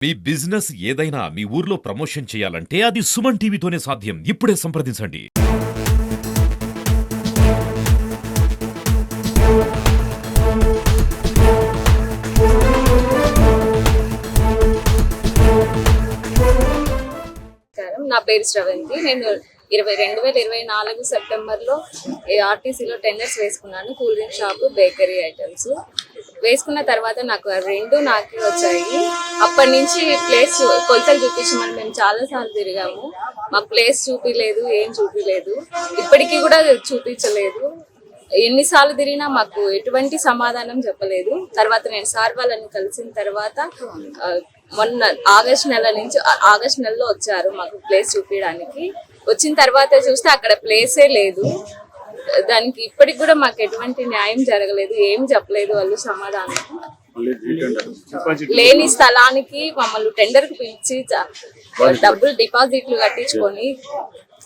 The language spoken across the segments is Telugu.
మీ బిజినెస్ ఏదైనా మీ ఊర్లో ప్రమోషన్ చేయాలంటే అది సుమన్ టీవీతోనే సాధ్యం. ఇప్పుడే సంప్రదించండి. నా పేరు శ్రవంతి. నేను 2024 సెప్టెంబర్లో ఆర్టీసీలో టెండర్స్ వేసుకున్నాను. Cool drink shop, bakery items వేసుకున్న తర్వాత నాకు రెండు నాకే వచ్చాయి. అప్పటి నుంచి ప్లేస్ కొలతలు చూపించమని మేము చాలాసార్లు తిరిగాము. మా ప్లేస్ చూపించలేదు, ఏం చూపించలేదు, ఇప్పటికీ కూడా చూపించలేదు. ఎన్నిసార్లు తిరిగినా మాకు ఎటువంటి సమాధానం చెప్పలేదు. తర్వాత నేను సార్ వాళ్ళని కలిసిన తర్వాత మొన్న ఆగస్ట్ నెలలో వచ్చారు మాకు ప్లేస్ చూపించడానికి. వచ్చిన తర్వాత చూస్తే అక్కడ ప్లేసే లేదు. దానికి ఇప్పటికి కూడా మాకు ఎటువంటి న్యాయం జరగలేదు, ఏం చెప్పలేదు వాళ్ళు సమాధానం. లేని స్థలానికి మమ్మల్ని టెండర్కి పిలిచి డబ్బులు డిపాజిట్లు కట్టించుకొని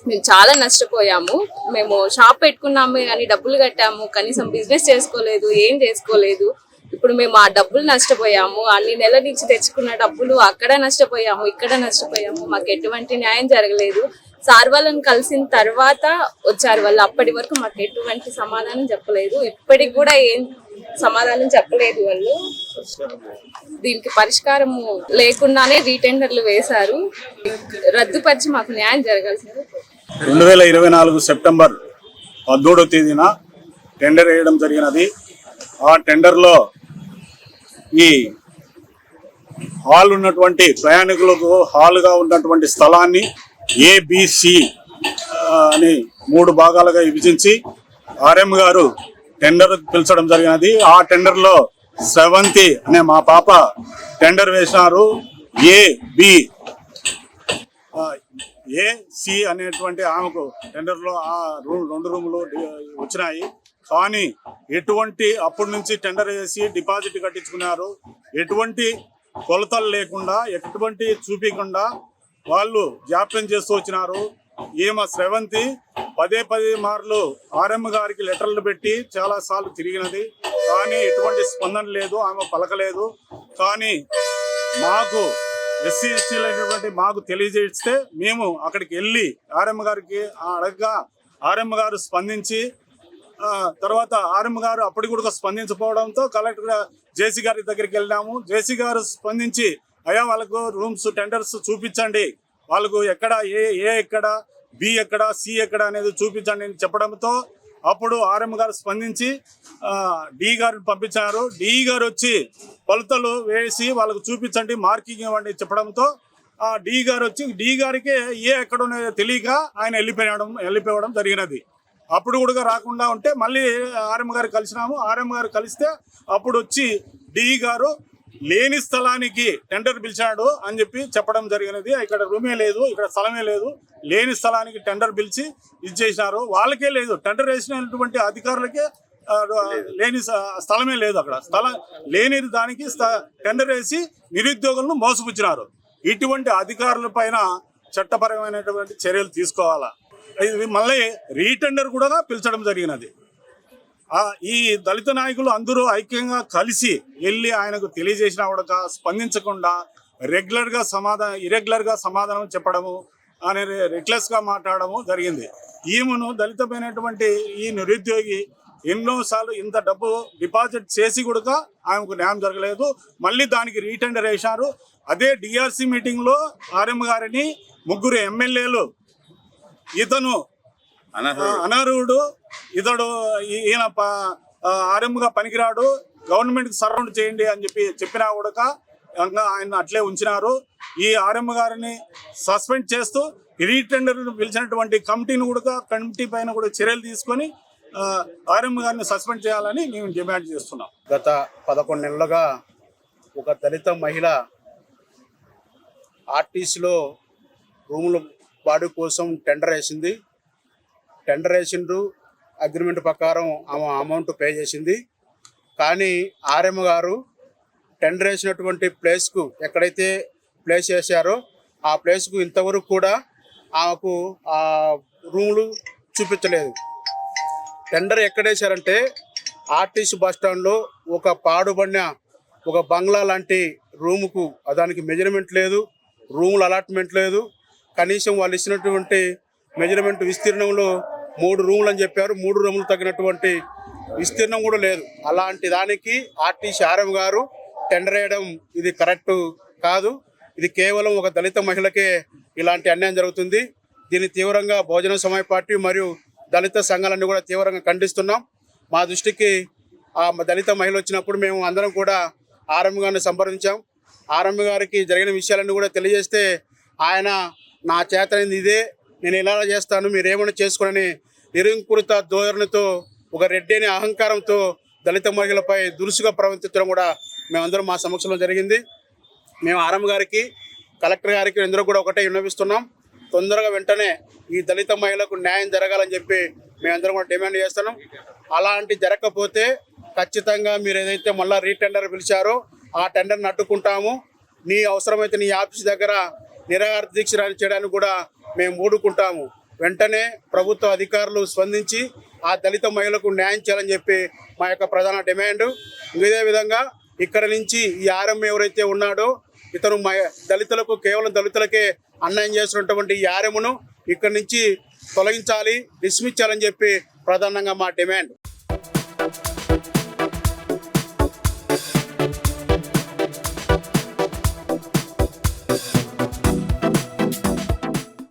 మేము చాలా నష్టపోయాము. మేము షాప్ పెట్టుకున్నాము కానీ డబ్బులు కట్టాము, కనీసం బిజినెస్ చేసుకోలేదు, ఏం చేసుకోలేదు. ఇప్పుడు మేము ఆ డబ్బులు నష్టపోయాము. అన్ని నెలల నుంచి తెచ్చుకున్న డబ్బులు అక్కడ నష్టపోయాము, ఇక్కడ నష్టపోయాము. మాకు ఎటువంటి న్యాయం జరగలేదు. సార్ వాళ్ళని కలిసిన తర్వాత వచ్చారు వాళ్ళు. అప్పటి వరకు మాకు ఎటువంటి సమాధానం చెప్పలేదు, ఇప్పటికి కూడా ఏం సమాధానం చెప్పలేదు వాళ్ళు. దీనికి పరిష్కారము లేకుండానే రీటెండర్లు వేశారు. రద్దుపరిచి మాకు న్యాయం జరగాల్సింది. 2024 సెప్టెంబర్ 13వ తేదీన టెండర్ వేయడం జరిగినది. ఆ టెండర్లో ఈ హాల్ ఉన్నటువంటి ప్రయాణికులకు హాల్గా ఉన్నటువంటి స్థలాన్ని ఏబిసి అని 3 భాగాలుగా విభజించి ఆర్ఎం గారు టెండర్ పిలిచడం జరిగినది. ఆ టెండర్లో శ్రవంతి అనే మా పాప టెండర్ వేసినారు. ఏసి అనేటువంటి ఆమెకు టెండర్లో ఆ 2 రూములు వచ్చినాయి. కానీ ఎటువంటి అప్పటి నుంచి టెండర్ వేసి డిపాజిట్ కట్టించుకున్నారు. ఎటువంటి కొలతలు లేకుండా, ఎటువంటి చూపించకుండా వాళ్ళు జాప్యం చేస్తూ వచ్చినారు. ఈమె శ్రవంతి పదే మార్లు ఆర్ఎం గారికి లెటర్లు పెట్టి చాలా సార్లు తిరిగినది. కానీ ఎటువంటి స్పందన లేదు, ఆమె పలకలేదు. కానీ మాకు ఎస్సీ ఎస్టీలు అయినటువంటి మాకు తెలియజేస్తే మేము అక్కడికి వెళ్ళి ఆర్ఎం గారికి అడగగా ఆర్ఎం గారు స్పందించి తర్వాత ఆర్ఎం గారు అప్పటికి కూడా స్పందించకపోవడంతో కలెక్టర్ జేసీ గారి దగ్గరికి వెళ్ళినాము. జేసీ గారు స్పందించి అయ్యా వాళ్ళకు రూమ్స్ టెండర్స్ చూపించండి, వాళ్ళకు ఎక్కడ ఏ ఎక్కడ, బి ఎక్కడ, సి ఎక్కడ అనేది చూపించండి అని చెప్పడంతో అప్పుడు ఆర్ఎం గారు స్పందించి డి గారిని పంపించారు. డి గారు వచ్చి కొలతలు వేసి వాళ్ళకు చూపించండి, మార్కింగ్ ఇవ్వండి చెప్పడంతో ఆ డి గారు వచ్చి డి గారికి ఎక్కడ ఉన్నదో తెలియక ఆయన వెళ్ళిపోవడం జరిగినది. అప్పుడు కూడా రాకుండా ఉంటే మళ్ళీ ఆర్ఎం గారు కలిసినాము. ఆర్ఎం గారు కలిస్తే అప్పుడు వచ్చి డి గారు లేని స్థలానికి టెండర్ పిలిచాడు అని చెప్పడం జరిగినది. ఇక్కడ రూమే లేదు, ఇక్కడ స్థలమే లేదు, లేని స్థలానికి టెండర్ పిలిచి ఇచ్చేసినారు. వాళ్ళకే లేదు, టెండర్ వేసినటువంటి అధికారులకే లేని స్థలమే లేదు. అక్కడ స్థలం లేని దానికి టెండర్ వేసి నిరుద్యోగులను మోసపుచ్చినారు. ఇటువంటి అధికారుల పైన చట్టపరమైనటువంటి చర్యలు తీసుకోవాలా. ఇది మళ్ళీ రీటెండర్ కూడా పిలిచడం జరిగినది. ఈ దళిత నాయకులు అందరూ ఐక్యంగా కలిసి వెళ్ళి ఆయనకు తెలియజేసినా కూడా స్పందించకుండా ఇరెగ్యులర్గా సమాధానం చెప్పడము అనేది రెక్లెస్గా మాట్లాడము జరిగింది. ఈమెను దళితమైనటువంటి ఈ నిరుద్యోగి ఎన్నోసార్లు ఇంత డబ్బు డిపాజిట్ చేసి కూడా ఆమెకు న్యాయం జరగలేదు. మళ్ళీ దానికి రీటెండర్ వేశారు. అదే డిఆర్సి మీటింగ్లో ఆర్ఎం గారిని 3 ఎమ్మెల్యేలు ఇతను అనర్హుడు, ఇతడు ఈయన ఆర్ఎంగా పనికిరాడు, గవర్నమెంట్కి సరౌండ్ చేయండి అని చెప్పినా కూడా ఆయన అట్లే ఉంచినారు. ఈ ఆర్ఎం గారిని సస్పెండ్ చేస్తూ రీటెండర్ పిలిచినటువంటి కమిటీ పైన కూడా చర్యలు తీసుకొని ఆర్ఎం గారిని సస్పెండ్ చేయాలని మేము డిమాండ్ చేస్తున్నాం. గత 11 నెలలుగా ఒక దళిత మహిళ ఆర్టీసీలో రూముల బాడీ కోసం టెండర్ వేసింది. టెండర్ వేసిండ్రు, అగ్రిమెంట్ ప్రకారం ఆమె అమౌంట్ పే చేసింది. కానీ ఆర్ఎం గారు టెండర్ వేసినటువంటి ప్లేస్కు ఎక్కడైతే ప్లేస్ చేశారో ఆ ప్లేస్కు ఇంతవరకు కూడా ఆమెకు ఆ రూములు చూపించలేదు. టెండర్ ఎక్కడ వేశారంటే ఆర్టీసీ బస్ స్టాండ్లో ఒక పాడుబడిన ఒక బంగ్లా లాంటి రూముకు దానికి మెజర్మెంట్ లేదు, రూములు అలాట్మెంట్ లేదు. కనీసం వాళ్ళు ఇచ్చినటువంటి మెజర్మెంట్ విస్తీర్ణంలో 3 రూములు అని చెప్పారు, 3 రూములు తగినటువంటి విస్తీర్ణం కూడా లేదు. అలాంటి దానికి ఆర్టీసీ ఆర్ఎం గారు టెండర్ వేయడం ఇది కరెక్ట్ కాదు. ఇది కేవలం ఒక దళిత మహిళకే ఇలాంటి అన్యాయం జరుగుతుంది. దీన్ని తీవ్రంగా బహుజన సమాజ్ పార్టీ మరియు దళిత సంఘాలన్నీ కూడా తీవ్రంగా ఖండిస్తున్నాం. మా దృష్టికి ఆ దళిత మహిళ వచ్చినప్పుడు మేము అందరం కూడా ఆర్ఎం గారిని సంప్రదించాం. ఆర్ఎం గారికి జరిగిన విషయాలన్నీ కూడా తెలియజేస్తే ఆయన నా చేతనైంది ఇదే, నేను ఇలా చేస్తాను, మీరు ఏమైనా చేసుకోనని నిరంకుశ ధోరణితో ఒక రెడ్డి అనే అహంకారంతో దళిత మహిళలపై దురుసుగా ప్రవర్తించడం కూడా మేమందరం మా సమక్షంలో జరిగింది. మేము ఆర్ఎం గారికి, కలెక్టర్ గారికి అందరూ కూడా ఒకటే విన్నవిస్తున్నాం. తొందరగా వెంటనే ఈ దళిత మహిళలకు న్యాయం జరగాలని చెప్పి మేమందరం కూడా డిమాండ్ చేస్తున్నాం. అలాంటి జరగకపోతే ఖచ్చితంగా మీరు ఏదైతే మళ్ళీ రీటెండర్ పిలిచారో ఆ టెండర్ని అడ్డుకుంటాము. నీ అవసరమైతే నీ ఆఫీస్ దగ్గర నిరాహార దీక్ష చేయడానికి కూడా మేము ఊడుకుంటాము. వెంటనే ప్రభుత్వ అధికారులు స్పందించి ఆ దళిత మహిళలకు న్యాయం చేయాలని చెప్పి మా యొక్క ప్రధాన డిమాండ్. ఇదే విధంగా ఇక్కడ నుంచి ఈ ఆర్ఎం ఎవరైతే ఉన్నాడో ఇతను దళితులకు, కేవలం దళితులకే అన్యాయం చేస్తున్నటువంటి ఈ ఆర్ఎంను ఇక్కడి నుంచి తొలగించాలి, డిస్మిస్ చేయాలని చెప్పి ప్రధానంగా మా డిమాండ్.